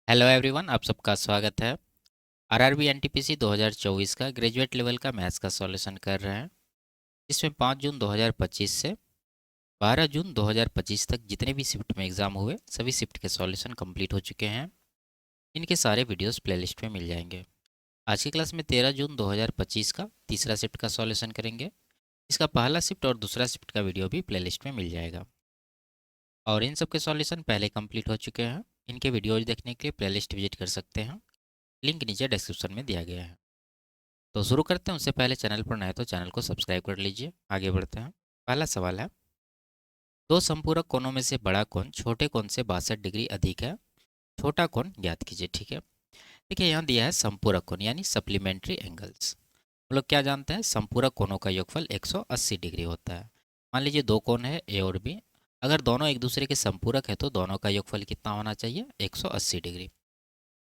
Hello everyone, आप सबका स्वागत है। आरआरबी एनटीपीसी 2024 का ग्रेजुएट लेवल का मैथ्स का सॉल्यूशन कर रहे हैं। इसमें 5 जून 2025 से 12 जून 2025 तक जितने भी शिफ्ट में एग्ज़ाम हुए सभी शिफ्ट के सॉल्यूशन कंप्लीट हो चुके हैं। इनके सारे वीडियोस प्लेलिस्ट में मिल जाएंगे। आज की क्लास में 13 जून 2025 का तीसरा शिफ्ट का सॉल्यूशन करेंगे। इसका पहला शिफ्ट और दूसरा शिफ्ट का वीडियो भी प्लेलिस्ट में मिल जाएगा और इन सब के सॉल्यूशन पहले कंप्लीट हो चुके हैं। इनके वीडियोज देखने के लिए प्लेलिस्ट विजिट कर सकते हैं। लिंक नीचे डिस्क्रिप्शन में दिया गया है। तो शुरू करते हैं। उससे पहले चैनल पर नए तो चैनल को सब्सक्राइब कर लीजिए। आगे बढ़ते हैं। पहला सवाल है, दो संपूरक कोणों में से बड़ा कोण छोटे कोण से 62 डिग्री अधिक है, छोटा कोण ज्ञात कीजिए। ठीक है, देखिए यहाँ दिया है संपूरक कोण यानी सप्लीमेंट्री एंगल्स। हम लोग क्या जानते हैं, संपूरक कोणों का योगफल 180 डिग्री होता है। मान लीजिए दो कोण है ए और बी, अगर दोनों एक दूसरे के संपूरक है तो दोनों का योगफल कितना होना चाहिए, 180 डिग्री।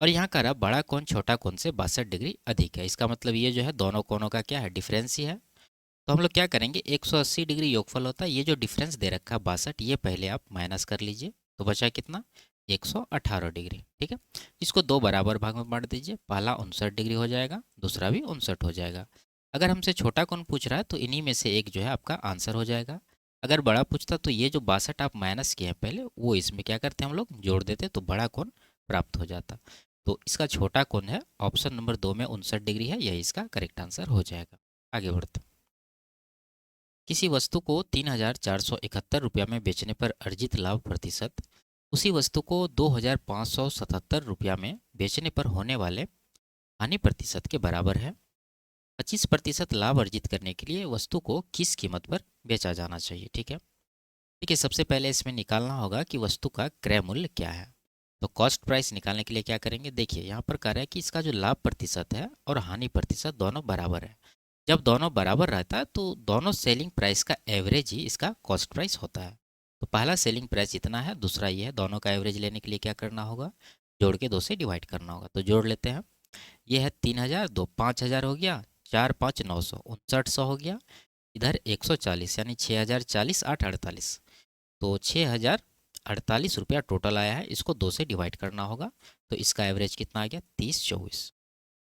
और यहाँ का रहा बड़ा कोण छोटा कोण से 62 डिग्री अधिक है, इसका मतलब ये जो है दोनों कोणों का क्या है, डिफरेंस ही है। तो हम लोग क्या करेंगे, 180 डिग्री योगफल होता है, ये जो डिफरेंस दे रखा है 62, ये पहले आप माइनस कर लीजिए तो बचा कितना, 118 डिग्री। ठीक है, इसको दो बराबर भाग में बांट दीजिए, पहला 59 डिग्री हो जाएगा, दूसरा भी 59 हो जाएगा। अगर हमसे छोटा कोण पूछ रहा है तो इन्हीं में से एक जो है आपका आंसर हो जाएगा। अगर बड़ा पूछता तो ये जो 62 आप माइनस किए हैं पहले, वो इसमें क्या करते हैं हम लोग जोड़ देते तो बड़ा कोण प्राप्त हो जाता। तो इसका छोटा कोण है, ऑप्शन नंबर 2 में 59 डिग्री है, यही इसका करेक्ट आंसर हो जाएगा। आगे बढ़ते हैं। किसी वस्तु को 3,471 रुपया में बेचने पर अर्जित लाभ प्रतिशत उसी वस्तु को 2,577 रुपया में बेचने पर होने वाले हानि प्रतिशत के बराबर है। 25% लाभ अर्जित करने के लिए वस्तु को किस कीमत पर बेचा जाना चाहिए। ठीक है, देखिए सबसे पहले इसमें निकालना होगा कि वस्तु का क्रय मूल्य क्या है। तो कॉस्ट प्राइस निकालने के लिए क्या करेंगे, देखिए यहाँ पर कह रहा है कि इसका जो लाभ प्रतिशत है और हानि प्रतिशत दोनों बराबर है। जब दोनों बराबर रहता है तो दोनों सेलिंग प्राइस का एवरेज ही इसका कॉस्ट प्राइस होता है। तो पहला सेलिंग प्राइस इतना है, दूसरा ये है। दोनों का एवरेज लेने के लिए क्या करना होगा, जोड़ के 2 से डिवाइड करना होगा। तो जोड़ लेते हैं, ये है 3,000, दो 5,000 हो गया, 4 5 900, 5900 हो गया, इधर 140 यानी 6,040, 8 48, तो 6,048 रुपया टोटल आया है। इसको 2 से डिवाइड करना होगा तो इसका एवरेज कितना आ गया, 3024।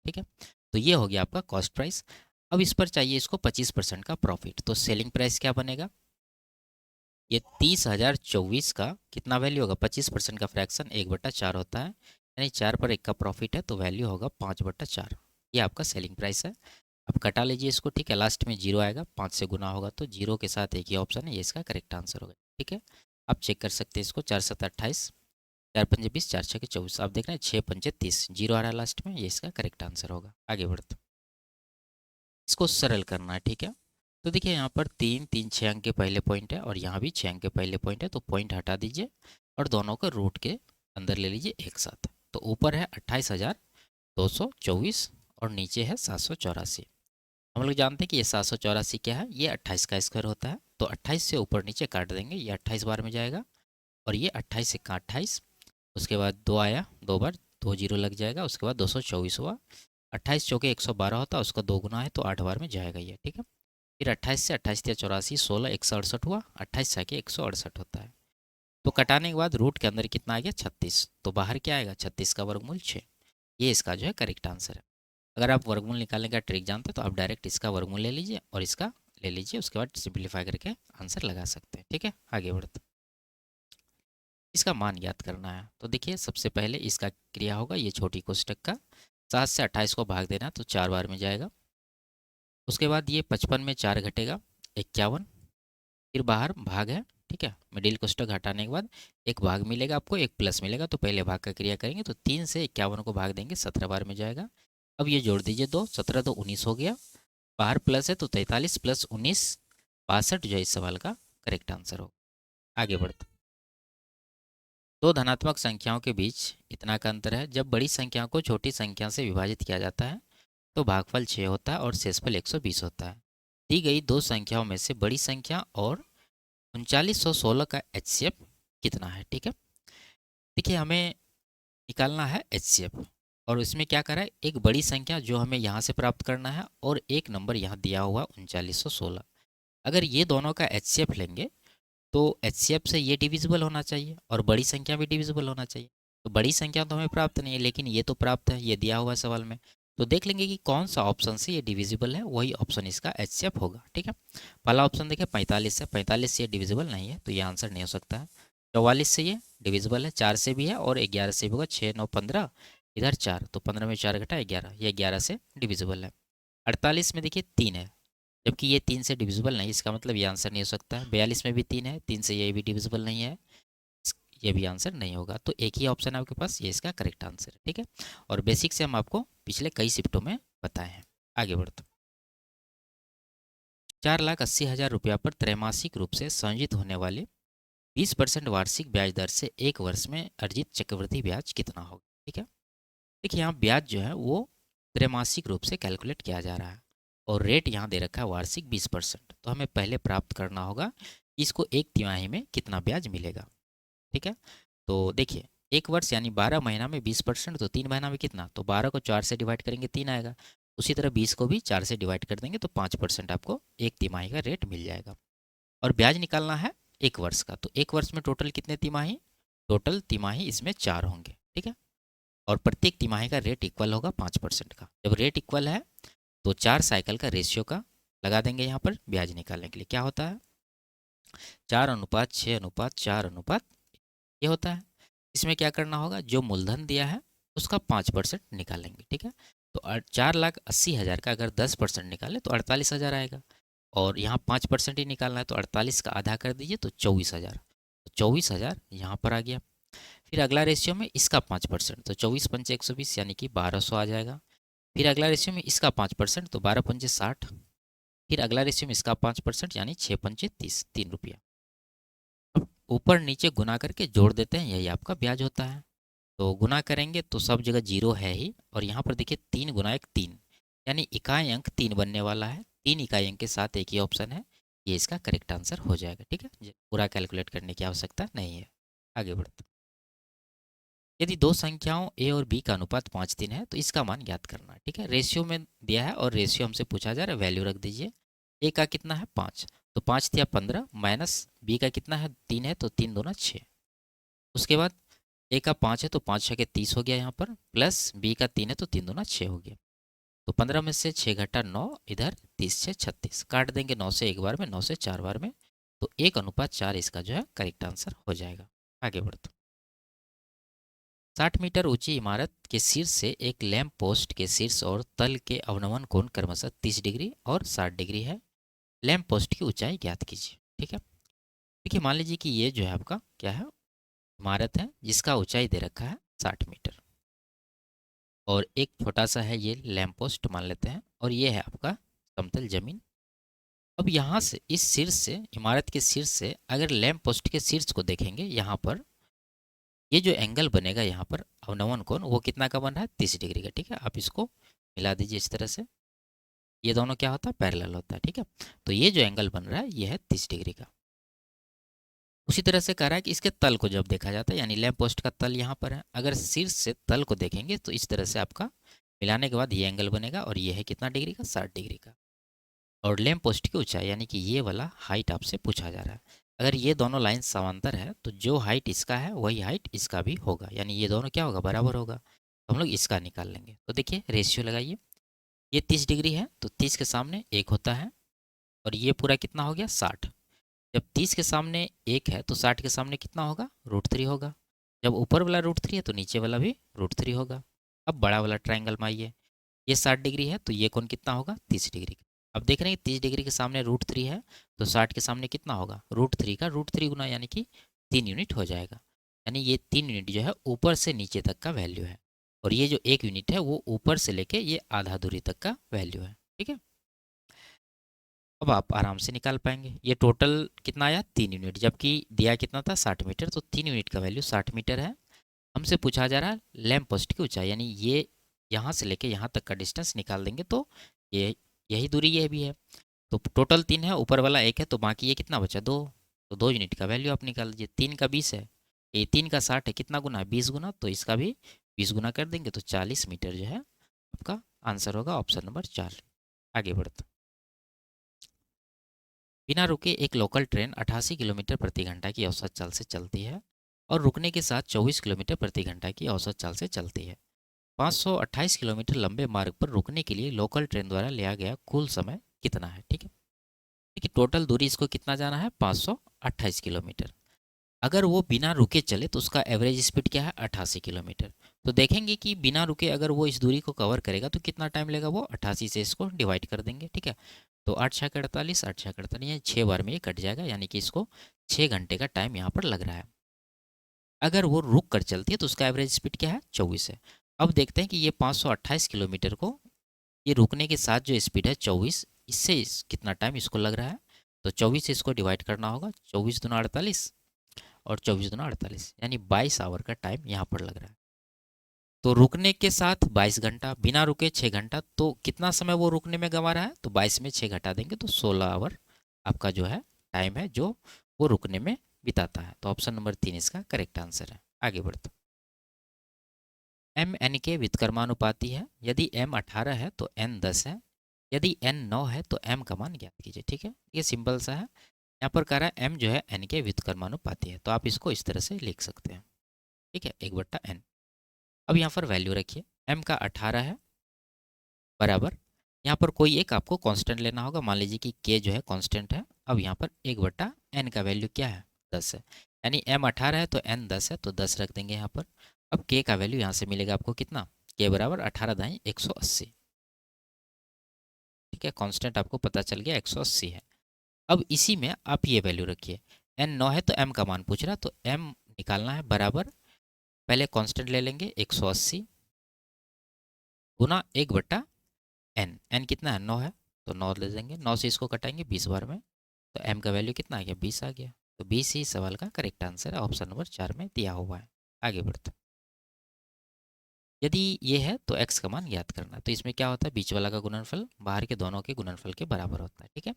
ठीक है, तो ये हो गया आपका कॉस्ट प्राइस। अब इस पर चाहिए इसको 25% का प्रॉफिट, तो सेलिंग प्राइस क्या बनेगा, ये 30,024 का कितना वैल्यू होगा, 25% का फ्रैक्शन 1/4 होता है, यानी 4 पर 1 का प्रॉफिट है तो वैल्यू होगा 5/4। ये आपका सेलिंग प्राइस है। अब कटा लीजिए इसको। ठीक है, लास्ट में जीरो आएगा, 5 से गुना होगा तो जीरो के साथ एक ही ऑप्शन है, ये इसका करेक्ट आंसर होगा। ठीक है, आप चेक कर सकते हैं इसको। 4 7 28, 4 पंजे 20, 4 6 24, आप देख रहे हैं 6 पंजे 30, जीरो आ रहा है लास्ट में, ये इसका करेक्ट आंसर होगा। आगे बढ़ते हैं। इसको सरल करना है। ठीक है, तो देखिए यहाँ पर 3 3 6 अंक के पहले पॉइंट है और यहाँ भी 6 अंक के पहले पॉइंट है, तो पॉइंट हटा दीजिए और दोनों को रूट के अंदर ले लीजिए एक साथ। तो ऊपर है 28,224 और नीचे है 784। हम लोग जानते हैं कि ये 784 क्या है, ये 28 का स्क्वायर होता है। तो 28 से ऊपर नीचे काट देंगे, ये 28 बार में जाएगा और ये 28 से 28, उसके बाद 2 आया, 2 बार 2 जीरो लग जाएगा, उसके बाद 224 हुआ। 28 चौके 112 होता है, उसका 2 गुना है तो 8 बार में जाएगा ये। ठीक है, फिर 28 से 28 या 84, 16 168 हुआ, 28 छके 168 होता है। तो कटाने के बाद रूट के अंदर कितना आ गया, 36, तो बाहर क्या आएगा, 36 का वर्गमूल 6। ये इसका जो है करेक्ट आंसर है। अगर आप वर्गमूल निकालने का ट्रिक जानते हैं तो आप डायरेक्ट इसका वर्गमूल ले लीजिए और इसका ले लीजिए, उसके बाद सिंप्लीफाई करके आंसर लगा सकते हैं। ठीक है, आगे बढ़ते। इसका मान याद करना है तो देखिए सबसे पहले इसका क्रिया होगा, ये छोटी कोष्टक का 7 से 28 को भाग देना तो 4 बार में जाएगा। उसके बाद ये 55 में 4 घटेगा 51, फिर बाहर भाग है। ठीक है, मिडिल कोष्टक हटाने के बाद एक भाग मिलेगा आपको, एक प्लस मिलेगा, तो पहले भाग का क्रिया करेंगे तो 3 से 51 को भाग देंगे, 17 बार में जाएगा। अब ये जोड़ दीजिए, 2 17 तो 19 हो गया, बाहर प्लस है तो 43 प्लस 19 62 जो है इस सवाल का करेक्ट आंसर हो। आगे बढ़ते। दो धनात्मक संख्याओं के बीच इतना का अंतर है, जब बड़ी संख्या को छोटी संख्या से विभाजित किया जाता है तो भागफल 6 होता है और शेषफल 120 होता है। दी गई दो संख्याओं में से बड़ी संख्या और 3916 का एचसीएफ कितना है। ठीक है, देखिए हमें निकालना है एचसीएफ और इसमें क्या करा है, एक बड़ी संख्या जो हमें यहाँ से प्राप्त करना है और एक नंबर यहाँ दिया हुआ 3916। अगर ये दोनों का एचसीएफ लेंगे तो एचसीएफ से ये डिविजिबल होना चाहिए और बड़ी संख्या भी डिविजिबल होना चाहिए। तो बड़ी संख्या तो हमें प्राप्त नहीं है, लेकिन ये तो प्राप्त है, ये दिया हुआ है सवाल में। तो देख लेंगे कि कौन सा ऑप्शन से ये डिविजिबल है, वही ऑप्शन इसका एचसीएफ होगा। ठीक है, पहला ऑप्शन देखिए 45 है, 45 से ये डिविजिबल नहीं है, तो ये आंसर नहीं हो सकता है। 44 से ये डिविजिबल है, 4 से भी है और 11 से भी होगा। 6 9 15, इधर 4, तो 15 में 4 घटा 11, ये 11 से डिविजिबल है। 48 में देखिए 3 है, जबकि ये 3 से डिविजिबल नहीं, इसका मतलब ये आंसर नहीं हो सकता है। 42 में भी 3 है, 3 से ये भी डिविजिबल नहीं है, ये भी आंसर नहीं होगा। तो एक ही ऑप्शन है आपके पास, ये इसका करेक्ट आंसर है। ठीक है, और बेसिक से हम आपको पिछले कई शिफ्टों में बताए हैं। आगे बढ़ते, 4,80,000 रुपया पर त्रैमासिक रूप से संचित होने वाले 20% वार्षिक ब्याज दर से एक वर्ष में अर्जित चक्रवृद्धि ब्याज कितना होगा। ठीक है, देखिए यहाँ ब्याज जो है वो त्रैमासिक रूप से कैलकुलेट किया जा रहा है और रेट यहाँ दे रखा है वार्षिक 20%। तो हमें पहले प्राप्त करना होगा इसको एक तिमाही में कितना ब्याज मिलेगा। ठीक है, तो देखिए एक वर्ष यानी 12 महीना में 20%, तो 3 महीना में कितना, तो 12 को 4 से डिवाइड करेंगे 3 आएगा। उसी तरह 20 को भी 4 से डिवाइड कर देंगे तो 5% आपको एक तिमाही का रेट मिल जाएगा। और ब्याज निकालना है एक वर्ष का, तो एक वर्ष में टोटल कितने तिमाही, टोटल तिमाही इसमें 4 होंगे। ठीक है, और प्रत्येक तिमाही का रेट इक्वल होगा 5% का। जब रेट इक्वल है तो 4 साइकिल का रेशियो का लगा देंगे यहाँ पर ब्याज निकालने के लिए। क्या होता है, 4:6:4:4 ये होता है। इसमें क्या करना होगा, जो मूलधन दिया है उसका 5% निकालेंगे। ठीक है, तो 4,80,000 का अगर 10% निकाले तो 48,000 आएगा, और यहाँ 5% ही निकालना है, तो 48 का आधा कर दीजिए तो 24,000, तो 24,000 यहाँ पर आ गया। फिर अगला रेशियो में इसका 5%, तो 24×5 = 120 यानी कि 1,200 आ जाएगा। फिर अगला रेशियो में इसका 5%, तो 12×5 = 60। फिर अगला रेशियो में इसका 5% यानी 6×5 = 30, 3 रुपया। अब ऊपर नीचे गुना करके जोड़ देते हैं, यही आपका ब्याज होता है। तो गुना करेंगे तो सब जगह जीरो है ही, और यहाँ पर देखिए 3 × 1 = 3, यानी इकाई अंक 3 बनने वाला है। 3 इकाई अंक के साथ एक ही ऑप्शन है, ये इसका करेक्ट आंसर हो जाएगा। ठीक है, पूरा कैलकुलेट करने की आवश्यकता नहीं है। आगे बढ़ते, यदि दो संख्याओं ए और बी का अनुपात 5:3 है तो इसका मान ज्ञात करना है। ठीक है, रेशियो में दिया है और रेशियो हमसे पूछा जा रहा है, वैल्यू रख दीजिए। ए का कितना है 5, तो 5×3 = 15, माइनस बी का कितना है 3 है, तो 3×2 = 6। उसके बाद ए का 5 है तो 5×6 = 30 हो गया यहाँ पर, प्लस बी का 3 है तो 3×2 = 6 हो गया। तो 15 में से 6 घटा 9, इधर 30×6 = 36, काट देंगे 9 से एक बार में, 9 से 4 बार में, तो 1:4 इसका जो है करेक्ट आंसर हो जाएगा। आगे बढ़ते, 60 मीटर ऊंची इमारत के शीर्ष से एक लैंप पोस्ट के शीर्ष और तल के अवनमन कोण क्रमशः 30 डिग्री और 60 डिग्री है। लैंप पोस्ट की ऊंचाई ज्ञात कीजिए। ठीक है, देखिए मान लीजिए कि ये जो है आपका क्या है, इमारत है जिसका ऊंचाई दे रखा है 60 मीटर, और एक छोटा सा है ये लैंप पोस्ट मान लेते हैं, और ये है आपका समतल जमीन। अब यहाँ से इस शीर्ष से, इमारत के शीर्ष से अगर लैंप पोस्ट के शीर्ष को देखेंगे, यहाँ पर ये जो एंगल बनेगा यहाँ पर अवनमन कोण, वो कितना का बन रहा है 30 डिग्री का। ठीक है, आप इसको मिला दीजिए इस तरह से, ये दोनों क्या होता है पैरेलल होता है। ठीक है, तो ये जो एंगल बन रहा है ये है 30 डिग्री का। उसी तरह से कह रहा है कि इसके तल को जब देखा जाता है, यानी लैंप पोस्ट का तल यहाँ पर है, अगर शीर्ष से तल को देखेंगे तो इस तरह से आपका मिलाने के बाद ये एंगल बनेगा, और ये है कितना डिग्री का 60 डिग्री का। और लैंप पोस्ट की ऊंचाई यानी कि ये वाला हाइट आपसे पूछा जा रहा है। अगर ये दोनों लाइन समांतर है तो जो हाइट इसका है वही हाइट इसका भी होगा, यानी ये दोनों क्या होगा बराबर होगा, तो हम लोग इसका निकाल लेंगे। तो देखिए रेशियो लगाइए, ये 30 डिग्री है तो 30 के सामने 1 होता है, और ये पूरा कितना हो गया 60। जब 30 के सामने 1 है तो 60 के सामने कितना होगा √3 होगा। जब ऊपर वाला √3 है तो नीचे वाला भी √3 होगा। अब बड़ा वाला ट्राइंगल में आइए, ये 60 डिग्री है तो ये कोण कितना होगा 30 डिग्री का। अब देख रहे हैं 30 डिग्री के सामने √3 है, तो 60 के सामने कितना होगा √3 का √3 गुना, यानी कि 3 यूनिट हो जाएगा। यानी ये 3 यूनिट जो है ऊपर से नीचे तक का वैल्यू है, और ये जो 1 यूनिट है वो ऊपर से लेके ये आधा दूरी तक का वैल्यू है। ठीक है, अब आप आराम से निकाल पाएंगे। ये टोटल कितना आया 3 यूनिट, जबकि दिया कितना था 60 मीटर, तो 3 यूनिट का वैल्यू 60 मीटर है। हमसे पूछा जा रहा है लैंप पोस्ट की ऊंचाई, यानी ये यहाँ से लेके यहाँ तक का डिस्टेंस निकाल देंगे तो ये यही दूरी ये भी है। तो टोटल 3 है, ऊपर वाला 1 है, तो बाकी ये कितना बचा 2, तो 2 यूनिट का वैल्यू आप निकाल दीजिए। 3 का 20 है, ये 3 का 60 है, कितना गुना है 20 गुना, तो इसका भी 20 गुना कर देंगे तो 40 मीटर जो है आपका आंसर होगा ऑप्शन नंबर 4। आगे बढ़ते, बिना रुके एक लोकल ट्रेन 88 किलोमीटर प्रति घंटा की औसत चाल से चलती है। और रुकने के साथ 24 किलोमीटर प्रति घंटा की औसत चाल से चलती है। 528 किलोमीटर लंबे मार्ग पर रुकने के लिए लोकल ट्रेन द्वारा लिया गया कुल समय कितना है? ठीक है, देखिए टोटल दूरी इसको कितना जाना है? 528 किलोमीटर। अगर वो बिना रुके चले तो उसका एवरेज स्पीड क्या है? 88 किलोमीटर। तो देखेंगे कि बिना रुके अगर वो इस दूरी को कवर करेगा तो कितना टाइम लेगा? वो 88 से इसको डिवाइड कर देंगे। ठीक है, तो 8×6 = 48, 8×6 = 48, यानी 6 बार में ये कट जाएगा, यानी कि इसको 6 घंटे का टाइम यहाँ पर लग रहा है। अगर वो रुक कर चलती है तो उसका एवरेज स्पीड क्या है? 24 है। अब देखते हैं कि ये 528 किलोमीटर को ये रुकने के साथ जो स्पीड है 24, इससे कितना टाइम इसको लग रहा है? तो 24 से इसको डिवाइड करना होगा, 24×2 = 48 और 24×2 = 48, यानी 22 आवर का टाइम यहाँ पर लग रहा है। तो रुकने के साथ 22 घंटा, बिना रुके 6 घंटा, तो कितना समय वो रुकने में गंवा रहा है? तो 22 में 6 घटा देंगे तो 16 आवर आपका जो है टाइम है जो वो रुकने में बिताता है। तो ऑप्शन नंबर 3 इसका करेक्ट आंसर है। आगे बढ़ते, एम एन के व्युत्क्रमानुपाती है। यदि एम 18 है तो एन 10 है। यदि एन 9 है तो एम का मान ज्ञात कीजिए। ठीक है, ये सिंपल सा है। यहाँ पर कह रहा है एम जो है एन के व्युत्क्रमानुपाती है, तो आप इसको इस तरह से लिख सकते हैं। ठीक है, 1/n। अब यहाँ पर वैल्यू रखिए, एम का 18 है बराबर, यहाँ पर कोई एक आपको कांस्टेंट लेना होगा। मान लीजिए कि के जो है कांस्टेंट है। अब यहाँ पर 1/n का वैल्यू क्या है? 10 है, यानी एम 18 है तो एन 10 है, तो 10 रख देंगे यहाँ पर। अब के का वैल्यू यहाँ से मिलेगा आपको कितना? के बराबर 18×180। ठीक है, कांस्टेंट आपको पता चल गया 180 है। अब इसी में आप ये वैल्यू रखिए, एन 9 है तो एम का मान पूछ रहा, तो एम निकालना है बराबर, पहले कांस्टेंट ले लेंगे 180 गुना 1/n। एन कितना है? 9 है, तो 9 ले देंगे, 9 से इसको कटाएंगे 20 बार में, तो एम का वैल्यू कितना आ गया? 20 आ गया। तो 20 ही सवाल का करेक्ट आंसर है, ऑप्शन नंबर 4 में दिया हुआ है। आगे बढ़ते, यदि ये है तो x का मान ज्ञात करना है। तो इसमें क्या होता है? बीच वाला का गुणनफल बाहर के दोनों के गुणनफल के बराबर होता है। ठीक है,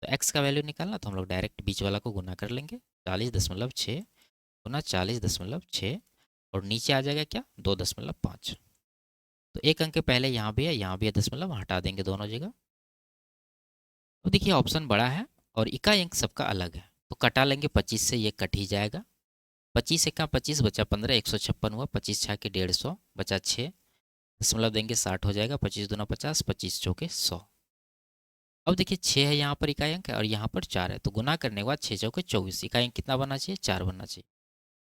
तो x का वैल्यू निकालना, तो हम लोग डायरेक्ट बीच वाला को गुना कर लेंगे, 40.6 गुना 40.6, और नीचे आ जाएगा क्या? 2.5। तो एक अंक के पहले यहाँ भी है, यहाँ भी है दशमलव, हटा देंगे दोनों जगह। तो देखिए ऑप्शन बड़ा है और इकाई अंक सबका अलग है, तो कटा लेंगे 25 से, ये कट ही जाएगा। 25 एका 25 बचा 15, 156 हुआ, 25 छाके 150 बचा 6, दशमलव देंगे 60 हो जाएगा, 25 दूना 50, 25 चौके 100। अब देखिए 6 है यहाँ पर इकाई अंक और यहाँ पर 4 है, तो गुना करने के बाद 6 चौके 24, इकाई अंक कितना बनना चाहिए? 4 बनना चाहिए।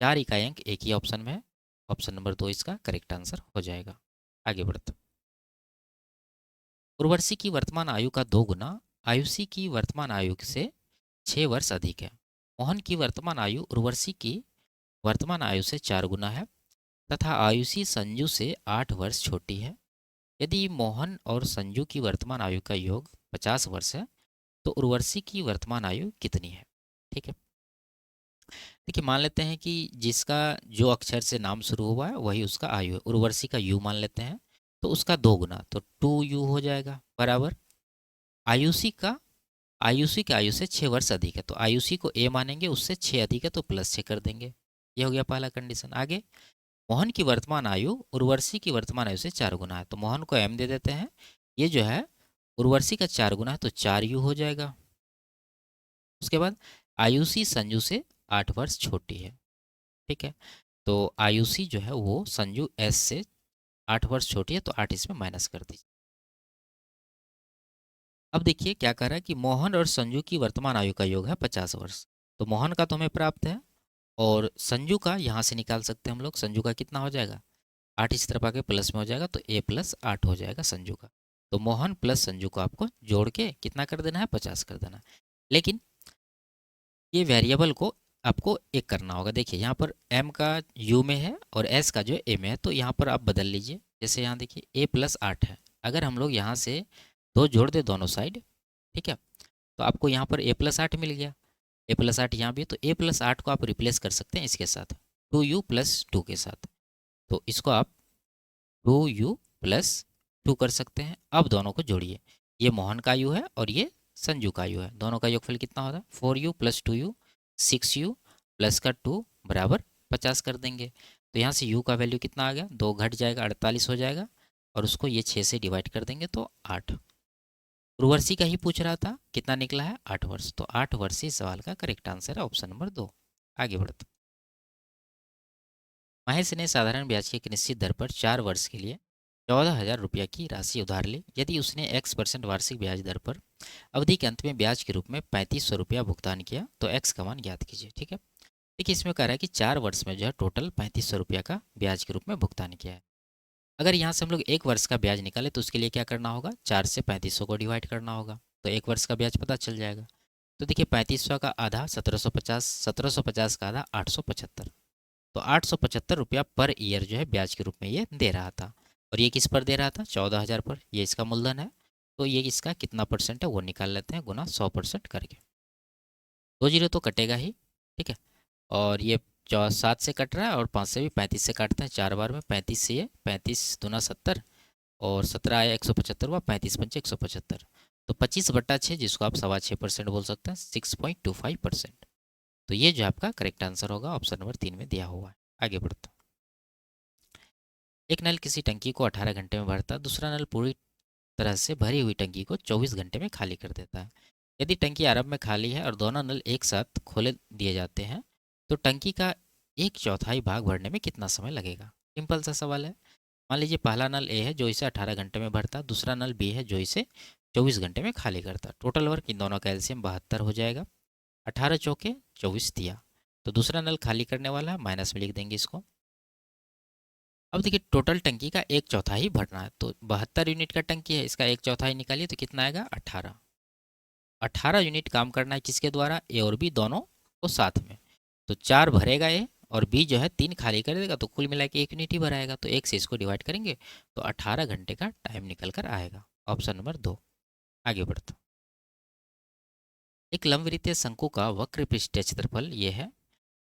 4 इकाई अंक एक ही ऑप्शन में है, ऑप्शन नंबर 2 इसका करेक्ट आंसर हो जाएगा। आगे बढ़ते, उर्वशी की वर्तमान आयु का 2 गुना आयुषी की वर्तमान आयु से 6 वर्ष अधिक है। मोहन की वर्तमान आयु उर्वशी की वर्तमान आयु से 4 गुना है तथा आयुषी संजू से 8 वर्ष छोटी है। यदि मोहन और संजू की वर्तमान आयु का योग 50 वर्ष है तो उर्वशी की वर्तमान आयु कितनी है? ठीक है, देखिए मान लेते हैं कि जिसका जो अक्षर से नाम शुरू हुआ है वही उसका आयु है। उर्वशी का यू मान लेते हैं, तो उसका 2 गुना, तो 2u हो जाएगा बराबर। आयुषी का आयुषी के आयु से 6 वर्ष अधिक है, तो आयुषी को ए मानेंगे, उससे 6 अधिक है तो +6 कर देंगे। ये हो गया पहला कंडीशन। आगे, मोहन की वर्तमान आयु उर्वशी की वर्तमान आयु से 4 गुना है, तो मोहन को m दे देते हैं। ये जो है उर्वशी का 4 गुना है तो 4u हो जाएगा। उसके बाद आयुषी संजू से 8 वर्ष छोटी है। ठीक है, तो आयुषी जो है वो संजू एस से 8 वर्ष छोटी है, तो 8 इसमें माइनस कर दीजिए। अब देखिए क्या कर रहा है कि मोहन और संजू की वर्तमान आयु का योग है 50 वर्ष, तो मोहन का तो हमें प्राप्त है और संजू का यहाँ से निकाल सकते हैं हम लोग। संजू का कितना हो जाएगा? 8 इस तरफ आके प्लस में हो जाएगा, तो a+8 हो जाएगा संजू का। तो मोहन प्लस संजू को आपको जोड़ के कितना कर देना है? 50 कर देना है। लेकिन ये वेरिएबल को आपको एक करना होगा। देखिए यहाँ पर m का u में है और s का जो है a में है, तो यहाँ पर आप बदल लीजिए। जैसे यहाँ देखिए a+8 है, अगर हम लोग यहाँ से 2 जोड़ दे दोनों साइड, ठीक है, तो आपको यहाँ पर a+8 मिल गया। a+8 यहाँ भी है, तो a+8 को आप रिप्लेस कर सकते हैं इसके साथ 2u+2 के साथ, तो इसको आप 2u+2 कर सकते हैं। अब दोनों को जोड़िए, ये मोहन का यू है और ये संजू का यू है, दोनों का योगफल कितना होता है? 4u+2u, 6u प्लस का 2 बराबर 50 कर देंगे। तो यहाँ से u का वैल्यू कितना आ गया? 2 घट जाएगा, 48 हो जाएगा, और उसको ये 6 से डिवाइड कर देंगे तो 8। उर्वशी का ही पूछ रहा था, कितना निकला है? 8 वर्ष, तो 8 वर्ष इस सवाल का करेक्ट आंसर है, ऑप्शन नंबर 2। आगे बढ़ते, महेश ने साधारण ब्याज की एक निश्चित दर पर 4 वर्ष के लिए 14,000 रुपया की राशि उधार ली। यदि उसने x% वार्षिक ब्याज दर पर अवधि के अंत में ब्याज के रूप में 3500 रुपया भुगतान किया तो x का मान ज्ञात कीजिए। ठीक है, देखिए इसमें कह रहा है कि 4 वर्ष में जो है टोटल 3500 रुपया का ब्याज के रूप में भुगतान किया है। अगर यहाँ से हम लोग 1 वर्ष का ब्याज निकाले तो उसके लिए क्या करना होगा, 4 से 3500 को डिवाइड करना होगा, तो 1 वर्ष का ब्याज पता चल जाएगा। तो देखिए 3500 का आधा 1750, 1750 का आधा 875, तो 875 रुपया पर ईयर जो है ब्याज के रूप में ये दे रहा था। और ये किस पर दे रहा था, 14,000 पर। ये इसका मूलधन है, तो ये इसका कितना परसेंट है वो निकाल लेते हैं, गुना 100% करके। 2 जीरो तो कटेगा ही, ठीक है। और ये 7 से कट रहा है और 5 से भी, 35 से काटते हैं 4 बार में, 35 से ये 35 दूना 70 और 17 आया 175 हुआ, 35 पंचे 175, तो 25/6 जिसको आप 6.25% बोल सकते हैं, 6.25%। तो ये जो आपका करेक्ट आंसर होगा ऑप्शन नंबर 3 में दिया हुआ है। आगे बढ़ते हैं। एक नल किसी टंकी को 18 घंटे में भरता, दूसरा नल पूरी तरह से भरी हुई टंकी को 24 घंटे में खाली कर देता है। यदि टंकी आरंभ में खाली है और दोनों नल एक साथ खोले दिए जाते हैं तो टंकी का 1/4 भाग भरने में कितना समय लगेगा। सिंपल सा सवाल है। मान लीजिए पहला नल ए है जो इसे 18 घंटे में भरता, दूसरा नल बी है जो इसे 24 घंटे में खाली करता। टोटल वर्क इन दोनों का एलसीएम 72 हो जाएगा। 18 चौके 24 दिया, तो दूसरा नल खाली करने वाला है, माइनस में लिख देंगे इसको। अब देखिए टोटल टंकी का 1/4 भरना है, तो 72 यूनिट का टंकी है, इसका 1/4 निकालिए तो कितना आएगा, 18। 18 यूनिट काम करना है किसके द्वारा, ए और बी दोनों को साथ में। तो 4 भरेगा ए और बी जो है 3 खाली कर देगा, तो कुल मिला के 1 यूनिट ही भराएगा, तो 1 से इसको डिवाइड करेंगे तो 18 घंटे का टाइम निकल कर आएगा। Option number 2। आगे बढ़ते हैं। एक लंबवृत्तीय शंकु का वक्र पृष्ठीय क्षेत्रफल ये है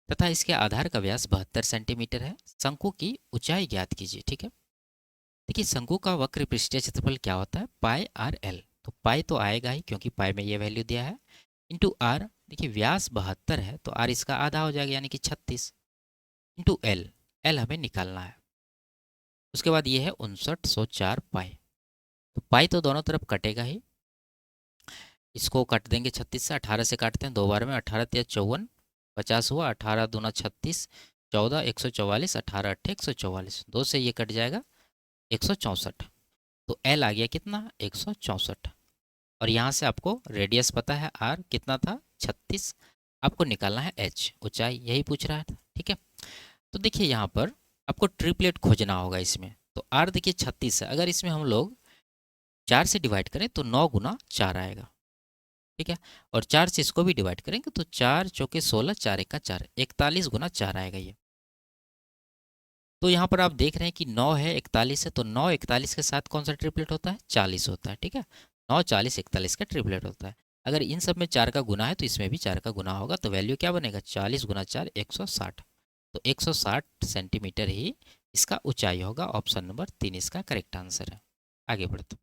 तथा इसके आधार का व्यास 72 सेंटीमीटर है। शंकु की ऊंचाई ज्ञात कीजिए। ठीक है, देखिए शंकु का वक्र पृष्ठीय क्षेत्रफल क्या होता है, पाई आर एल। तो पाई तो आएगा ही क्योंकि पाई में ये वैल्यू दिया है, इंटू आर। देखिए व्यास 72 है तो आर इसका आधा हो जाएगा यानी कि 36, इंटू एल। एल हमें निकालना है। उसके बाद ये है 5904 पाई। तो पाई तो दोनों तरफ कटेगा ही, इसको काट देंगे 36 से, 18 से काटते हैं 2 बार में, 18 × 54 50 हुआ, 18 दूना 36, 14 144, 18 8 144, 2 से ये कट जाएगा 164। तो एल आ गया कितना, 164। और यहाँ से आपको रेडियस पता है आर कितना था, 36। आपको निकालना है एच, ऊंचाई, यही पूछ रहा था। ठीक है, तो देखिए यहाँ पर आपको ट्रिपलेट खोजना होगा इसमें। तो आर देखिए 36 है, अगर इसमें हम लोग 4 से डिवाइड करें तो 9 गुना 4 आएगा। ठीक है, और 4 से इसको भी डिवाइड करेंगे तो 4 चौके 16, 4 1 4, 41 गुना 4 आएगा ये। तो यहाँ पर आप देख रहे हैं कि 9 है 41 है, तो 9 41 के साथ कौन सा ट्रिपलेट होता है, 40 होता है। ठीक है, 9 40 41 का ट्रिपलेट होता है। अगर इन सब में 4 का गुना है तो इसमें भी 4 का गुना होगा, तो वैल्यू क्या बनेगा, 40 गुना 4 160। तो 160 सेंटीमीटर ही इसका ऊंचाई होगा। ऑप्शन नंबर 3 इसका करेक्ट आंसर है। आगे बढ़ते,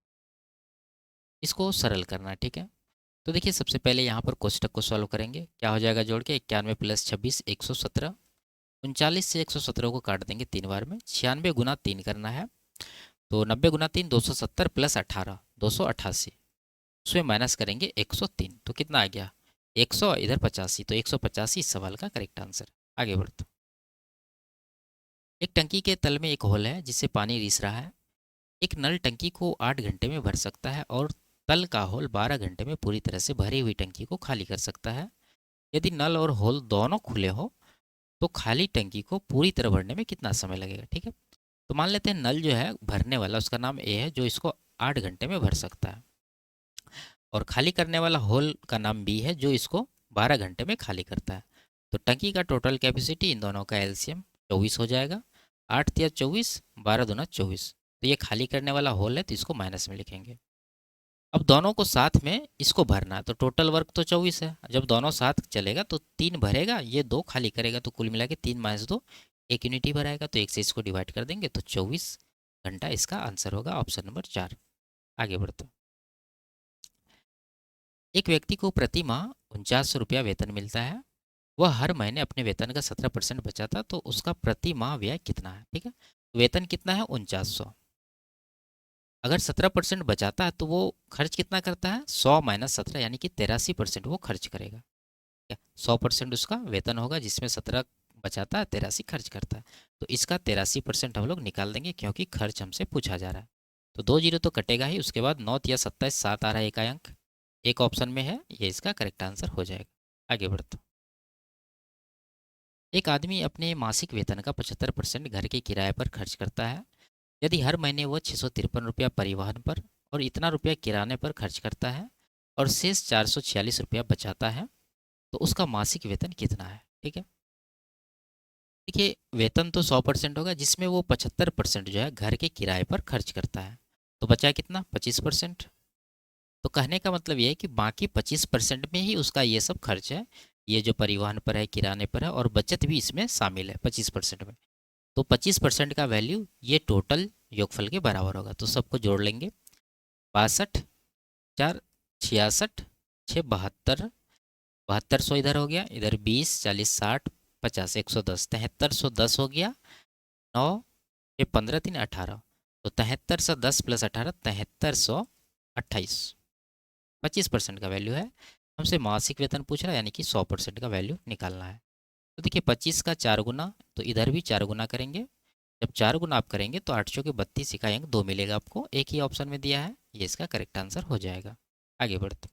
इसको सरल करना है। ठीक है, तो देखिए सबसे पहले यहाँ पर कोष्टक को सॉल्व करेंगे। क्या हो जाएगा जोड़ के, 91 + 26 117। 39 से 117 को काट देंगे 3 बार में, 96 गुना 3 करना है, तो 90 गुना 3 270 + 18 288, उसमें माइनस करेंगे 103, तो कितना आ गया 100, इधर 85, तो 185 इस सवाल का करेक्ट आंसर। आगे बढ़ते, एक टंकी के तल में एक होल है जिससे पानी रिस रहा है। एक नल टंकी को 8 घंटे में भर सकता है और तल का होल 12 घंटे में पूरी तरह से भरी हुई टंकी को खाली कर सकता है। यदि नल और होल दोनों खुले हो तो खाली टंकी को पूरी तरह भरने में कितना समय लगेगा। ठीक है, तो मान लेते हैं नल जो है भरने वाला उसका नाम ए है जो इसको 8 घंटे में भर सकता है, और खाली करने वाला होल का नाम बी है जो इसको 12 घंटे में खाली करता है। तो टंकी का टोटल कैपेसिटी इन दोनों का एलसीएम 24 हो जाएगा। 8 × 24, 12 दूना 24, तो ये खाली करने वाला होल है तो इसको माइनस में लिखेंगे। अब दोनों को साथ में इसको भरना है, तो टोटल वर्क तो 24 है। जब दोनों साथ चलेगा तो 3 भरेगा, ये 2 खाली करेगा, तो कुल मिला के 3 - 2 1 यूनिट ही भराएगा, तो 1 से इसको डिवाइड कर देंगे तो 24 घंटा इसका आंसर होगा। Option number 4। आगे बढ़ते हैं। एक व्यक्ति को प्रति माह 4900 रुपया वेतन मिलता है। वह हर महीने अपने वेतन का 17% बचाता, तो उसका प्रति माह व्यय कितना है। ठीक है, वेतन कितना है 4900, अगर 17% बचाता है तो वो खर्च कितना करता है, 100 - 17 यानी कि 83% वो खर्च करेगा। क्या 100% उसका वेतन होगा जिसमें 17 बचाता है, 83 खर्च करता है। तो इसका 83% हम लोग निकाल देंगे क्योंकि खर्च हमसे पूछा जा रहा है। तो 2 जीरो तो कटेगा ही, उसके बाद 9 या 27 7 आ रहा है, एक अंक एक ऑप्शन में है, ये इसका करेक्ट आंसर हो जाएगा। आगे बढ़ते। एक आदमी अपने मासिक वेतन का 75% घर के किराए पर खर्च करता है। यदि हर महीने वह 653 रुपया परिवहन पर और इतना रुपया किराने पर खर्च करता है और शेष 446 रुपया बचाता है, तो उसका मासिक वेतन कितना है? ठीक है, देखिए वेतन तो 100% होगा, जिसमें वो 75% जो है घर के किराए पर खर्च करता है, तो बचा कितना? 25%। तो कहने का मतलब ये है कि बाकी 25% में ही उसका ये सब खर्च है, ये जो परिवहन पर है, किराने पर है, और बचत भी इसमें शामिल है 25% में। तो 25% का वैल्यू ये टोटल योगफल के बराबर होगा। तो सबको जोड़ लेंगे, 62 4 66 6 72, 7200 इधर हो गया, इधर 20 40 60 50 110, 7310 हो गया। 9 ये 15 3 18, तो 7310 प्लस 18 7328, 25% का वैल्यू है। हमसे मासिक वेतन पूछ रहा है, यानी कि 100% का वैल्यू निकालना है। तो देखिए 25 का 4 गुना, तो इधर भी 4 गुना करेंगे। जब 4 गुना आप करेंगे तो 8 चौके 32 इकाई अंक 2 मिलेगा आपको, एक ही ऑप्शन में दिया है, ये इसका करेक्ट आंसर हो जाएगा। आगे बढ़ते।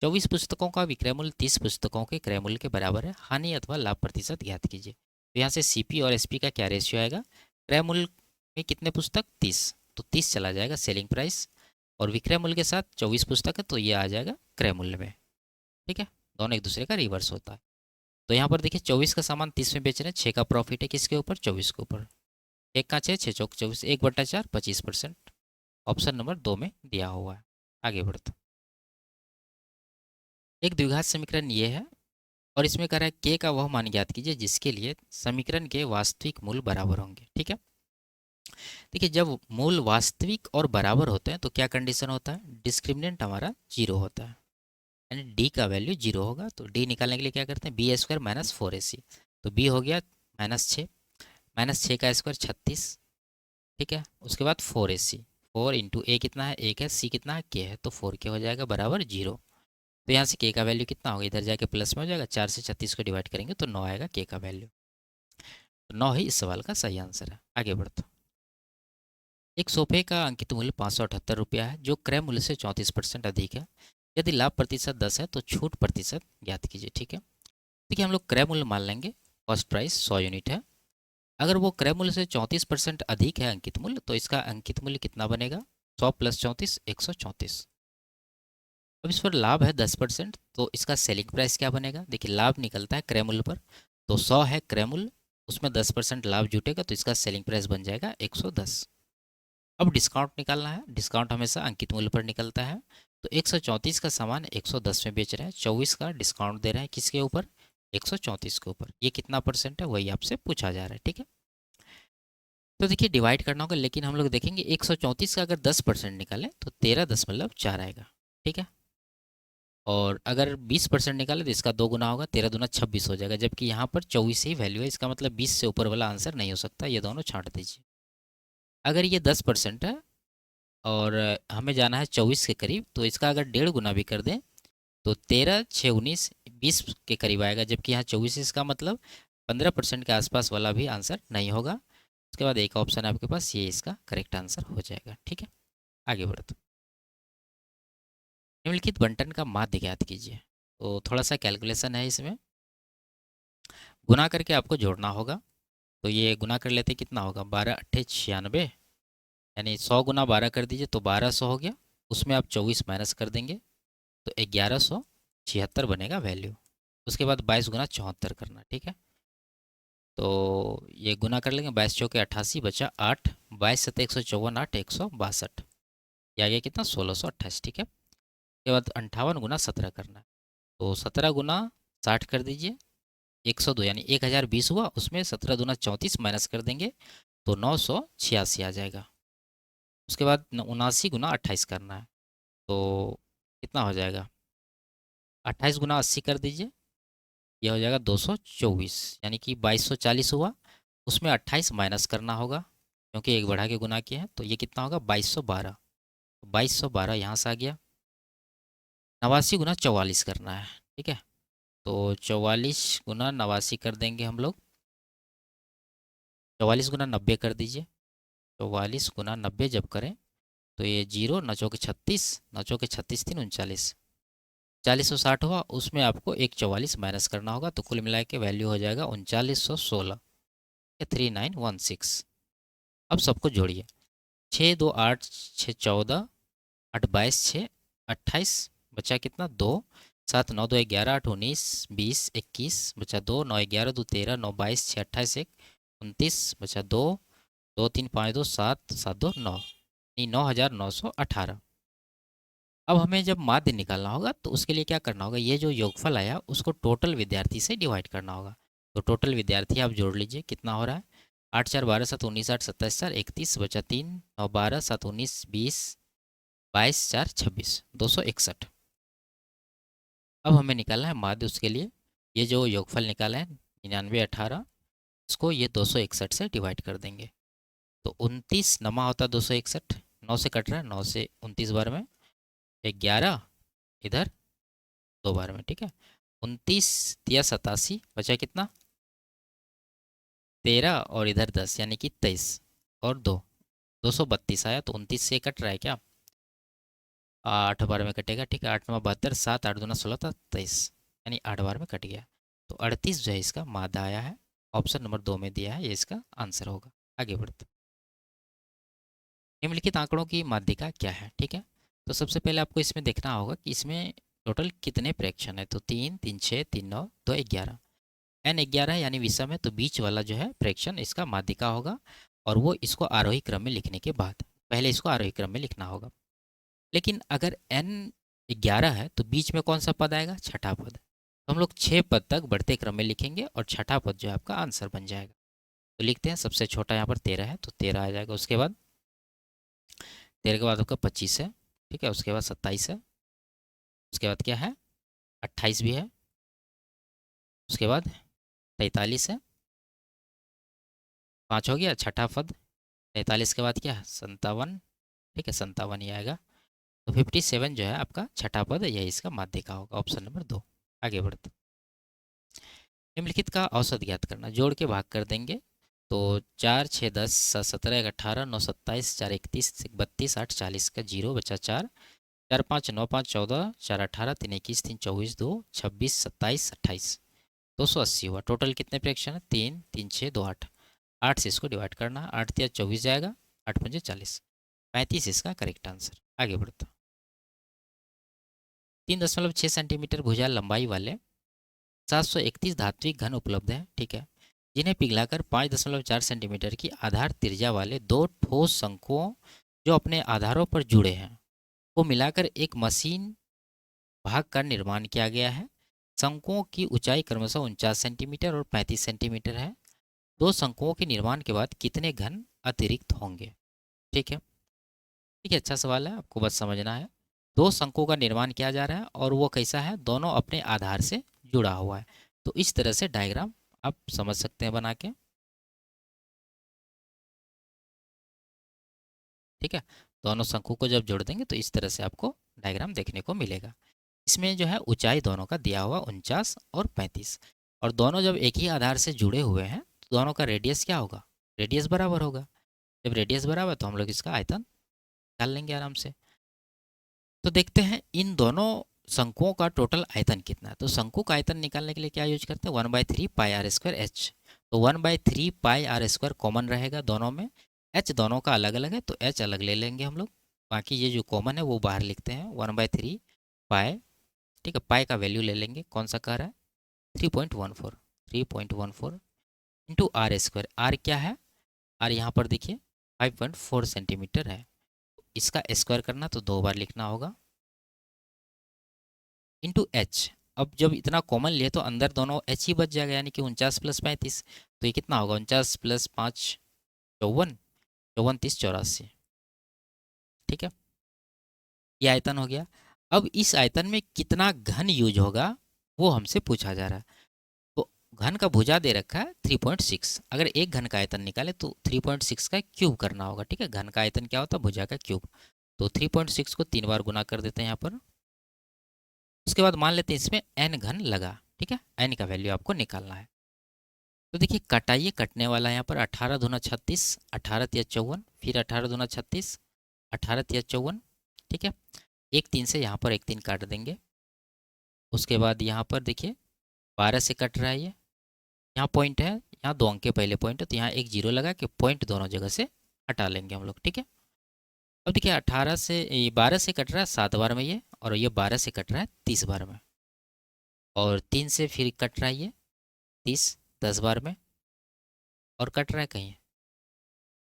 24 पुस्तकों का विक्रय मूल्य 30 पुस्तकों के क्रय मूल्य के बराबर है, हानि अथवा लाभ प्रतिशत ज्ञात कीजिए। तो यहाँ से सीपी और एसपी का क्या रेशियो आएगा? क्रय मूल्य में कितने पुस्तक? 30, तो 30 चला जाएगा सेलिंग प्राइस, और विक्रय मूल्य के साथ 24 पुस्तक है तो ये आ जाएगा क्रय मूल्य में। ठीक है, दोनों एक दूसरे का रिवर्स होता है। तो यहाँ पर देखिए 24 का सामान 30 में बेच रहे हैं, 6 का प्रॉफिट है किसके ऊपर? 24 के ऊपर। एक का 6 6 चौक 24, 1/4 25%, ऑप्शन नंबर 2 में दिया हुआ है। आगे बढ़ते। एक द्विघात समीकरण ये है, और इसमें कह रहा है के का वह मान ज्ञात कीजिए जिसके लिए समीकरण के वास्तविक मूल बराबर होंगे। ठीक है, देखिए जब मूल वास्तविक और बराबर होते हैं तो क्या कंडीशन होता है? डिस्क्रिमिनेंट हमारा जीरो होता है, यानी डी का वैल्यू जीरो होगा। तो डी निकालने के लिए क्या करते हैं? बी स्क्वायर माइनस 4ac, तो बी हो गया -6, -6 का स्क्वायर 36। ठीक है, उसके बाद 4ac, 4 इंटू ए कितना है? 1 है, सी कितना है? के है, तो 4 के हो जाएगा बराबर जीरो। तो यहाँ से के का वैल्यू कितना होगा? इधर जाके प्लस में हो जाएगा, 4 से 36 को डिवाइड करेंगे तो 9 आएगा के का वैल्यू। तो 9 ही इस सवाल का सही आंसर है। आगे बढ़ते। एक सोफे का अंकित मूल्य 578 रुपया है, जो क्रय मूल्य से 34% अधिक है। यदि लाभ प्रतिशत 10 है तो छूट प्रतिशत ज्ञात कीजिए। ठीक है, देखिए हम लोग क्रय मूल्य मान लेंगे, कॉस्ट प्राइस 100 यूनिट है। अगर वो क्रय मूल्य से 34% अधिक है अंकित मूल्य, तो इसका अंकित मूल्य कितना बनेगा? 100 प्लस 34 134। अब इस पर लाभ है 10%, तो इसका सेलिंग प्राइस क्या बनेगा? देखिए लाभ निकलता है क्रय मूल्य पर, तो 100 है क्रय मूल्य, उसमें 10% लाभ जुटेगा तो इसका सेलिंग प्राइस बन जाएगा 110। अब डिस्काउंट निकालना है, डिस्काउंट हमेशा अंकित मूल्य पर निकलता है। तो 134 का सामान 110 में बेच रहे हैं, 24 का डिस्काउंट दे रहे हैं किसके ऊपर? 134 के ऊपर। ये कितना परसेंट है वही आपसे पूछा जा रहा है। ठीक है, तो देखिए डिवाइड करना होगा, लेकिन हम लोग देखेंगे 134 का अगर 10% निकालें तो 13.4 आएगा। ठीक है, और अगर 20% निकाले तो इसका 2 गुना होगा, 13 दूना 26 हो जाएगा, जबकि यहाँ पर 24 ही वैल्यू है, इसका मतलब 20 से ऊपर वाला आंसर नहीं हो सकता, ये दोनों छांट दीजिए। अगर ये 10% है और हमें जाना है 24 के करीब, तो इसका अगर 1.5 गुना भी कर दें तो 13 6 19 20 के करीब आएगा, जबकि यहाँ 24, इसका मतलब 15% के आसपास वाला भी आंसर नहीं होगा। उसके बाद एक ऑप्शन है आपके पास, ये इसका करेक्ट आंसर हो जाएगा। ठीक है, आगे बढ़ते। निम्नलिखित बंटन का माध्य ज्ञात कीजिए। तो थोड़ा सा कैलकुलेशन है इसमें, गुना करके आपको जोड़ना होगा। तो ये गुना कर लेते, कितना होगा? 12 अट्ठे 96, यानी 100 गुना 12 कर दीजिए तो 1200 हो गया, उसमें आप 24 माइनस कर देंगे तो 1176 बनेगा वैल्यू। उसके बाद 22 गुना 74 करना। ठीक है, तो ये गुना कर लेंगे, 22 चौके 88 बचा 8, 22 सत्ते 154 8 162, ये आ गया कितना? 1628। ठीक है, उसके बाद 58 गुना 17 करना है, तो 17 गुना 60 कर दीजिए, 102, यानी 1020 हुआ, उसमें 17 दूना 34 माइनस कर देंगे तो 986 आ जाएगा। उसके बाद 79 गुना 28 करना है, तो कितना हो जाएगा? 28 गुना 80 कर दीजिए, यह हो जाएगा 224, यानी कि 2240 हुआ, उसमें 28 माइनस करना होगा क्योंकि एक बढ़ा के गुना किए हैं, तो ये कितना होगा? 2212, 2212 यहाँ से आ गया। 89 गुना 44 करना है। ठीक है, तो 44 × 89 कर देंगे हम लोग। 44 × 90 कर दीजिए। 44 × 90 जब करें तो ये 0 9 चौके 36, 9 चौके 36 3 39, 4060 हुआ। उसमें आपको एक 44 माइनस करना होगा, तो कुल मिला के वैल्यू हो जाएगा 3916 या 3916। अब सबको जोड़िए। 6 2 8 6 14, 8 22 6 28, बचा कितना 2, 7 9 2 11 8 19 20 21, बचा 2 9 11 2 13 9 22 6 28 1 29, बचा 2 2 3 5 2 7 7 2 9, 9918। अब हमें जब माध्य निकालना होगा तो उसके लिए क्या करना होगा, ये जो योगफल आया उसको टोटल विद्यार्थी से डिवाइड करना होगा। तो टोटल विद्यार्थी आप जोड़ लीजिए, कितना हो रहा है 8 4 12 7 19 8 27 4 31, बचा 3 9 12 7 19 20 22 4 26, 261। अब हमें निकालना है माध्य, उसके लिए ये जो योगफल निकाला है 9918, इसको ये 261 से डिवाइड कर देंगे। तो 29 नमा होता है 261, 9 से कट रहा है, 9 से 29 बार में 11, इधर 2 बार में, ठीक है। 29 या 87, बचा कितना 13, और इधर 10 यानी कि 23 और 2, 232 आया। तो 29 से कट रहा है क्या, 8 बार में कटेगा, ठीक है। 8 9 72, 7 8 2 16 था 23, यानी 8 बार में कट गया। तो 38 जो है इसका माध्य आया है, ऑप्शन नंबर 2 में दिया है, ये इसका आंसर होगा। आगे बढ़ते, निम्नलिखित आंकड़ों की माध्यिका क्या है, ठीक है। तो सबसे पहले आपको इसमें देखना होगा कि इसमें टोटल कितने प्रेक्षण है। तो 3 3 6 3 9 2 11, n11 यानी विषम है, तो बीच वाला जो है प्रेक्षण इसका माध्यिका होगा। और वो इसको आरोही क्रम में लिखने के बाद, पहले इसको आरोही क्रम में लिखना होगा। लेकिन अगर n11 है तो बीच में कौन सा पद आएगा, छठा पद। तो हम लोग 6 पद तक बढ़ते क्रम में लिखेंगे और छठा पद जो है आपका आंसर बन जाएगा। तो लिखते हैं, सबसे छोटा यहाँ पर 13 है तो 13 आ जाएगा। उसके बाद 13 के बाद आपका 25 है, ठीक है। उसके बाद 27 है, उसके बाद क्या है 28 भी है, उसके बाद 43 है, 5 हो गया छठा पद। 43 के बाद क्या है 57, ठीक है 57 ही आएगा। तो 57 जो है आपका छठा पद, यही इसका माध्यिका होगा, ऑप्शन नंबर 2। आगे बढ़ते, निम्नलिखित का औसत ज्ञात करना, जोड़ के भाग कर देंगे। तो 4 6 10 7 17 18 9 27 4 31 32 8 40 का 0, बचा 4 4 5 9 5 14 4 18 3 21 3 24 2 26 27 28, 280 हुआ। टोटल कितने प्रेक्षण है 3 3 6 2 8, 8 से इसको डिवाइड करना, 8 या 24 जाएगा, 8 पंजे 40, 35 इसका करेक्ट आंसर। आगे बढ़ता, 3.6 सेंटीमीटर भुजा लंबाई वाले 731 धात्विक घन उपलब्ध है, ठीक है, जिन्हें पिघलाकर 5.4 सेंटीमीटर की आधार त्रिज्या वाले दो ठोस शंकुओं जो अपने आधारों पर जुड़े हैं को मिलाकर एक मशीन भाग का निर्माण किया गया है। शंकुओं की ऊंचाई क्रमशः 49 सेंटीमीटर और 35 सेंटीमीटर है। दो शंकुओं के निर्माण के बाद कितने घन अतिरिक्त होंगे, ठीक है। ठीक है, अच्छा सवाल है, आपको बस समझना है। दो शंकुओं का निर्माण किया जा रहा है और वो कैसा है, दोनों अपने आधार से जुड़ा हुआ है। तो इस तरह से डायग्राम आप समझ सकते हैं बना के, ठीक है। दोनों शंकु को जब जोड़ देंगे तो इस तरह से आपको डायग्राम देखने को मिलेगा। इसमें जो है ऊंचाई दोनों का दिया हुआ 49 और 35, और दोनों जब एक ही आधार से जुड़े हुए हैं तो दोनों का रेडियस क्या होगा, रेडियस बराबर होगा। जब रेडियस बराबर तो हम लोग इसका आयतन निकाल लेंगे आराम से। तो देखते हैं इन दोनों शंकुओं का टोटल आयतन कितना है। तो शंकु का आयतन निकालने के लिए क्या यूज करते हैं, 1/3 पाई आर स्क्वायर एच। तो 1/3 पाई आर स्क्वायर कॉमन रहेगा दोनों में, एच दोनों का अलग अलग है तो एच अलग ले लेंगे हम लोग। बाकी ये जो कॉमन है वो बाहर लिखते हैं, 1/3 पाई, ठीक है। पाई का वैल्यू ले लेंगे, कौन सा कह रहा है 3.14, 3.14 इंटू आर स्क्वायर। आर क्या है, आर यहाँ पर देखिए 5.4 सेंटीमीटर है। इसका स्क्वायर करना तो 2 बार लिखना होगा, इंटू एच। अब जब इतना कॉमन लिए तो अंदर दोनों एच ही बच जाएगा, यानी कि 49 + 35, तो ये कितना होगा 49 + 5 54, 54 30 84, ठीक है। ये आयतन हो गया। अब इस आयतन में कितना घन यूज होगा वो हमसे पूछा जा रहा है। तो घन का भुजा दे रखा है 3.6, अगर एक घन का आयतन निकाले तो 3.6 का क्यूब करना होगा, ठीक है। घन का आयतन क्या होता है, भुजा का क्यूब। तो 3.6 को 3 बार गुना कर देते हैं यहाँ पर। उसके बाद मान लेते हैं इसमें n घन लगा, ठीक है, एन का वैल्यू आपको निकालना है। तो देखिए कटाइए, कटने वाला है यहाँ पर 18 दूना 36, 18 तिया 54, फिर 18 दूना 36, 18 तिया 54। ठीक है, एक 3 से यहाँ पर एक 3 काट देंगे। उसके बाद यहाँ पर देखिए 12 से कट रहा है ये, यहाँ पॉइंट है, यहाँ 2 अंक के पहले पॉइंट है, तो यहाँ एक जीरो लगा के पॉइंट दोनों जगह से हटा लेंगे हम लोग। ठीक है, अब देखिए 18 से 12 से कट रहा है 7 बार में ये, और ये 12 से कट रहा है 30 बार में, और 3 से फिर कट रहा है ये 30 10 बार में, और कट रहा है कहीं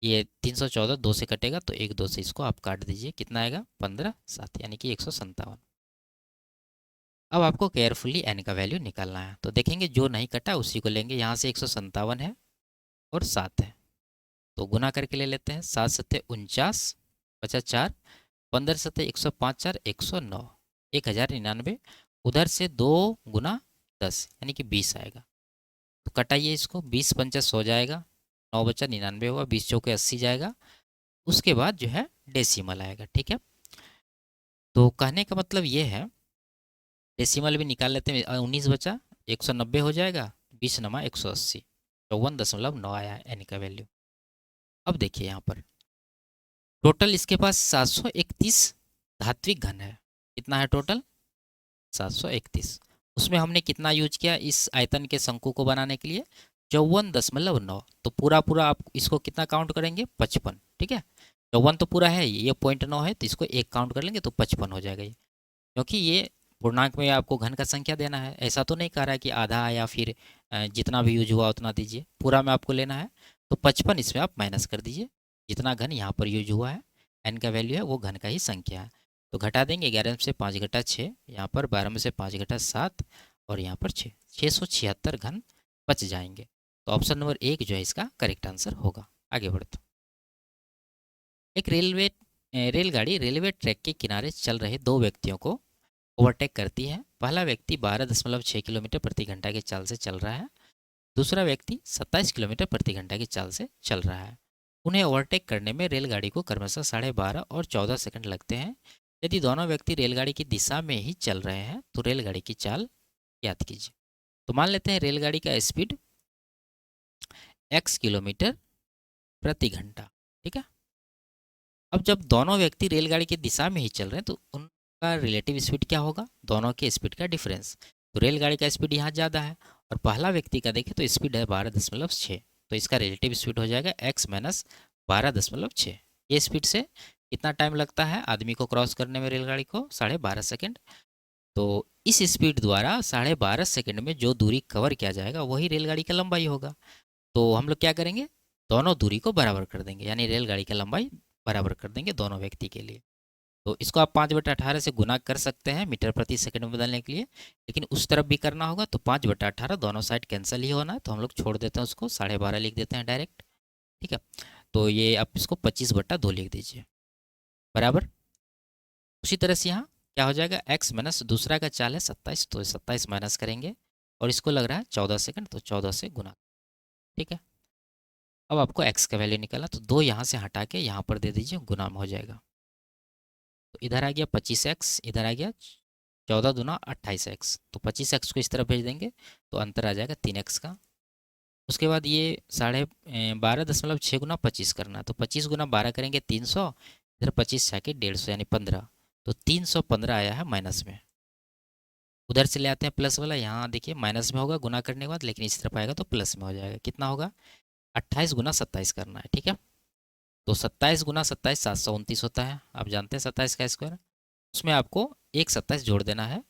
ये 314 2 से कटेगा, तो एक 2 से इसको आप काट दीजिए, कितना आएगा 15 7, यानी कि 157। अब आपको केयरफुली एन का वैल्यू निकालना है, तो देखेंगे जो नहीं कटा उसी को लेंगे। यहाँ से 157 है और 7 है, तो गुना करके ले लेते हैं। 7 सत्ते 49, 54, 15 सत्ते 105, 4 109, 1099। उधर से 2 गुना 10 यानी कि 20 आएगा, तो कटाइए इसको, 20 पंचा 100 जाएगा, 9 बचा 99 होगा, 20 चौके 80 जाएगा। उसके बाद जो है डेसिमल आएगा। ठीक है, तो कहने का मतलब ये है, डेसिमल भी निकाल लेते हैं। 19 बचा 190 हो जाएगा, 20 नमा 180, 54.9 आया है एन का वैल्यू। अब देखिए यहाँ पर टोटल इसके पास 731 धात्विक घन है। कितना है टोटल? 731। उसमें हमने कितना यूज किया इस आयतन के शंकु को बनाने के लिए? 54.9। तो पूरा पूरा आप इसको कितना काउंट करेंगे? 55। ठीक है, 54 तो पूरा है, ये 0.9 है, तो इसको एक काउंट कर लेंगे तो 55 हो जाएगा ये, क्योंकि ये पूर्णांक में आपको घन का संख्या देना है। ऐसा तो नहीं कह रहा है कि आधा या फिर जितना भी यूज हुआ उतना दीजिए, पूरा में आपको लेना है। तो 55 इसमें आप माइनस कर दीजिए, जितना घन यहाँ पर यूज हुआ है, एन का वैल्यू है वो घन का ही संख्या है। तो घटा देंगे, 11 में से 5 घटा 6, यहाँ पर 12 में से 5 घटा 7, और यहाँ पर 6, 676 घन बच जाएंगे। तो ऑप्शन नंबर 1 जो है इसका करेक्ट आंसर होगा। आगे बढ़ते, एक रेलगाड़ी रेलवे ट्रैक के किनारे चल रहे दो व्यक्तियों को ओवरटेक करती है। पहला व्यक्ति 12.6 किलोमीटर प्रति घंटा की चाल से चल रहा है, दूसरा व्यक्ति 27 किलोमीटर प्रति घंटा की चाल से चल रहा है। उन्हें ओवरटेक करने में रेलगाड़ी को क्रमशः 12.5 और 14 सेकंड लगते हैं। यदि दोनों व्यक्ति रेलगाड़ी की दिशा में ही चल रहे हैं तो रेलगाड़ी की चाल याद कीजिए। तो मान लेते हैं रेलगाड़ी का स्पीड x किलोमीटर प्रति घंटा। ठीक है, अब जब दोनों व्यक्ति रेलगाड़ी की दिशा में ही चल रहे हैं तो उनका रिलेटिव स्पीड क्या होगा? दोनों के स्पीड का डिफरेंस। तो रेलगाड़ी का स्पीड यहाँ ज़्यादा है, और पहला व्यक्ति का देखें तो स्पीड है 12.6, तो इसका रिलेटिव स्पीड हो जाएगा x माइनस 12.6। ये स्पीड से कितना टाइम लगता है आदमी को क्रॉस करने में रेलगाड़ी को? 12.5 सेकेंड। तो इस स्पीड द्वारा 12.5 सेकेंड में जो दूरी कवर किया जाएगा वही रेलगाड़ी का लंबाई होगा। तो हम लोग क्या करेंगे? दोनों दूरी को बराबर कर देंगे, यानी रेलगाड़ी का लंबाई बराबर कर देंगे दोनों व्यक्ति के लिए। तो इसको आप 5/18 से गुना कर सकते हैं मीटर प्रति सेकंड में बदलने के लिए, लेकिन उस तरफ भी करना होगा तो 5/18 दोनों साइड कैंसिल ही होना है, तो हम लोग छोड़ देते हैं उसको, 12.5 लिख देते हैं डायरेक्ट। ठीक है, तो ये आप इसको 25/2 लिख दीजिए बराबर। उसी तरह से यहाँ क्या हो जाएगा? x माइनस दूसरा का चाल है 27, तो 27 माइनस करेंगे, और इसको लग रहा है 14 सेकंड, तो 14 से गुना। ठीक है, अब आपको x का वैल्यू निकालना, तो 2 यहाँ से हटा के यहाँ पर दे दीजिए, गुना में हो जाएगा। तो इधर आ गया 25x, इधर आ गया 14 दूना 28x, तो 25x को इस तरफ भेज देंगे तो अंतर आ जाएगा 3x का। उसके बाद ये 12.6 गुना 25 करना, तो 25 गुना 12 करेंगे 300, इधर 25 से आके 150 यानी 15, तो 315 आया है माइनस में। उधर से ले आते हैं प्लस वाला, यहाँ देखिए माइनस में होगा गुना करने के बाद, लेकिन इस तरफ आएगा तो प्लस में हो जाएगा। कितना होगा? 28 गुना 27 करना है। ठीक है, तो 27 गुना 27 729 होता है, आप जानते हैं 27 का स्क्वायर। उसमें आपको एक 27 जोड़ देना है,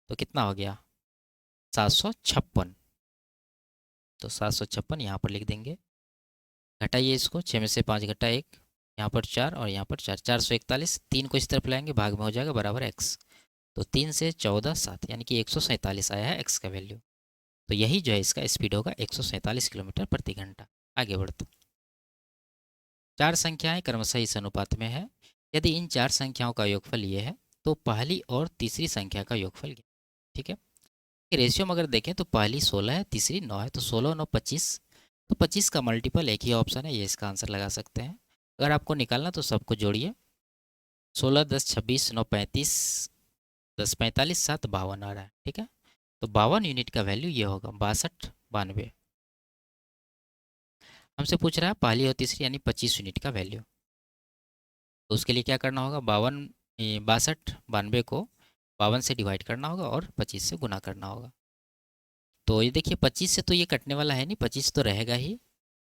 तो कितना हो गया? 756। तो 756 यहाँ पर लिख देंगे। घटाइए इसको, 6 में से 5 घटा 1, यहाँ पर 4 और यहाँ पर 4, 441। 3 को इस तरफ लाएंगे, भाग में हो जाएगा बराबर x, तो 3 से 14 7 यानी कि 147 आया है x का वैल्यू। तो यही जो है इसका स्पीड होगा 147 किलोमीटर प्रति घंटा। आगे बढ़ते, 4 संख्याएं क्रमशः इस अनुपात में है। यदि इन 4 संख्याओं का योगफल ये है तो पहली और तीसरी संख्या का योगफल ये। ठीक है, रेशियो में अगर देखें तो पहली 16 है, तीसरी 9 है, तो 16 9 25, तो 25 का मल्टीपल एक ही ऑप्शन है, ये इसका आंसर लगा सकते हैं। अगर आपको निकालना तो सबको जोड़िए, 16 10 26 9 35, 10 45 7 52 आ रहा है। ठीक है, तो 52 यूनिट का वैल्यू ये होगा 62 92। हमसे पूछ रहा है पहली और तीसरी यानी 25 यूनिट का वैल्यू। तो उसके लिए क्या करना होगा, 62 92 को 52 से डिवाइड करना होगा और 25 से गुना करना होगा। तो ये देखिए 25 से तो ये कटने वाला है नहीं, 25 तो रहेगा ही।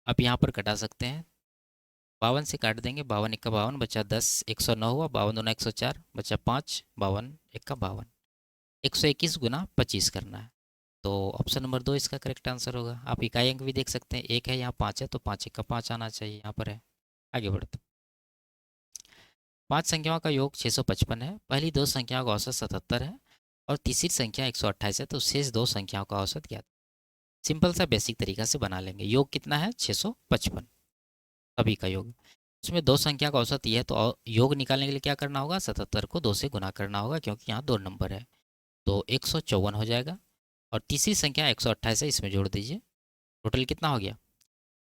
आप यहाँ पर कटा सकते हैं, 52 से काट देंगे, 52 एक का 52 बचा 10, 109 हुआ, 52 दूना 104 बचा 5, 52 एक का 52, 121 गुना 25 करना है। तो ऑप्शन नंबर 2 इसका करेक्ट आंसर होगा। आप इकाई अंक भी देख सकते हैं, एक है यहाँ 5 है तो 5 एक का 5 आना चाहिए, यहाँ पर है। आगे बढ़ते, 5 संख्याओं का योग 655 है, पहली दो संख्याओं का औसत 77 है और तीसरी संख्या 128 है, तो शेष दो संख्याओं का औसत ज्ञात। सिंपल सा बेसिक तरीका से बना लेंगे। योग कितना है, 655 सभी का योग। उसमें दो संख्या का औसत ये है, तो योग निकालने के लिए क्या करना होगा, 77 को 2 से गुना करना होगा क्योंकि यहाँ 2 नंबर है, तो 154 हो जाएगा। और तीसरी संख्या 128 है, इसमें जोड़ दीजिए, टोटल कितना हो गया,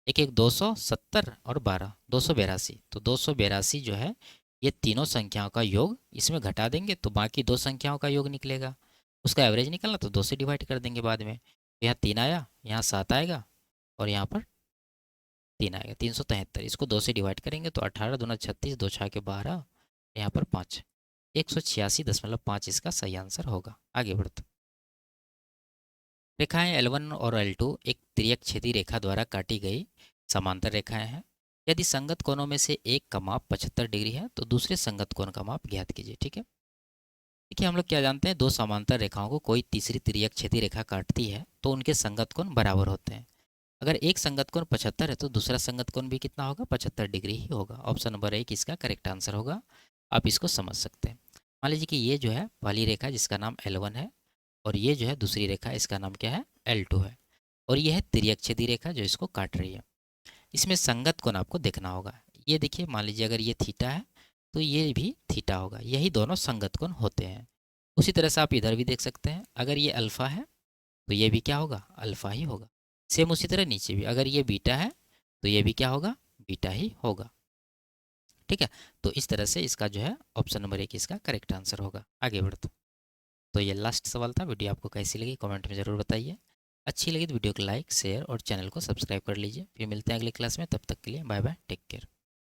एक एक 270 और 12 282। तो 282 जो है ये तीनों संख्याओं का योग, इसमें घटा देंगे तो बाकी दो संख्याओं का योग निकलेगा। उसका एवरेज निकलना तो 2 से डिवाइड कर देंगे बाद में। तो यहाँ 3 आया, यहाँ 7 आएगा और यहाँ पर 3 आएगा, 373। इसको 2 से डिवाइड करेंगे तो 18 दूना 36, 2 छः के 12, यहाँ पर 5, 186.5 इसका सही आंसर होगा। आगे बढ़ते, रेखाएं L1 और L2 एक तिर्यक छेदी रेखा द्वारा काटी गई समांतर रेखाएं हैं। यदि संगत कोणों में से एक का माप 75 डिग्री है तो दूसरे संगत कोण का माप ज्ञात कीजिए। ठीक है, देखिए हम लोग क्या जानते हैं, दो समांतर रेखाओं को कोई तीसरी तिर्यक छेदी रेखा काटती है तो उनके संगत कोण बराबर होते हैं। अगर एक संगत कोण 75 है तो दूसरा संगत कोण भी कितना होगा, 75 डिग्री ही होगा। ऑप्शन नंबर 1 इसका करेक्ट आंसर होगा। आप इसको समझ सकते हैं। मान लीजिए कि ये जो है पहली रेखा जिसका नाम L1 है और ये जो है दूसरी रेखा इसका नाम क्या है, L2 है, और ये है तिर्यक छेदी रेखा जो इसको काट रही है। इसमें संगत कोण आपको देखना होगा। ये देखिए, मान लीजिए अगर ये थीटा है तो ये भी थीटा होगा, यही दोनों संगत कोण होते हैं। उसी तरह से आप इधर भी देख सकते हैं, अगर ये अल्फ़ा है तो ये भी क्या होगा, अल्फ़ा ही होगा। सेम उसी तरह नीचे भी, अगर ये बीटा है तो ये भी क्या होगा, बीटा ही होगा। ठीक है, तो इस तरह से इसका जो है ऑप्शन नंबर 1 इसका करेक्ट आंसर होगा। आगे बढ़ते, तो ये लास्ट सवाल था। वीडियो आपको कैसी लगी कमेंट में ज़रूर बताइए। अच्छी लगी तो वीडियो को लाइक शेयर और चैनल को सब्सक्राइब कर लीजिए। फिर मिलते हैं अगली क्लास में, तब तक के लिए बाय बाय, टेक केयर।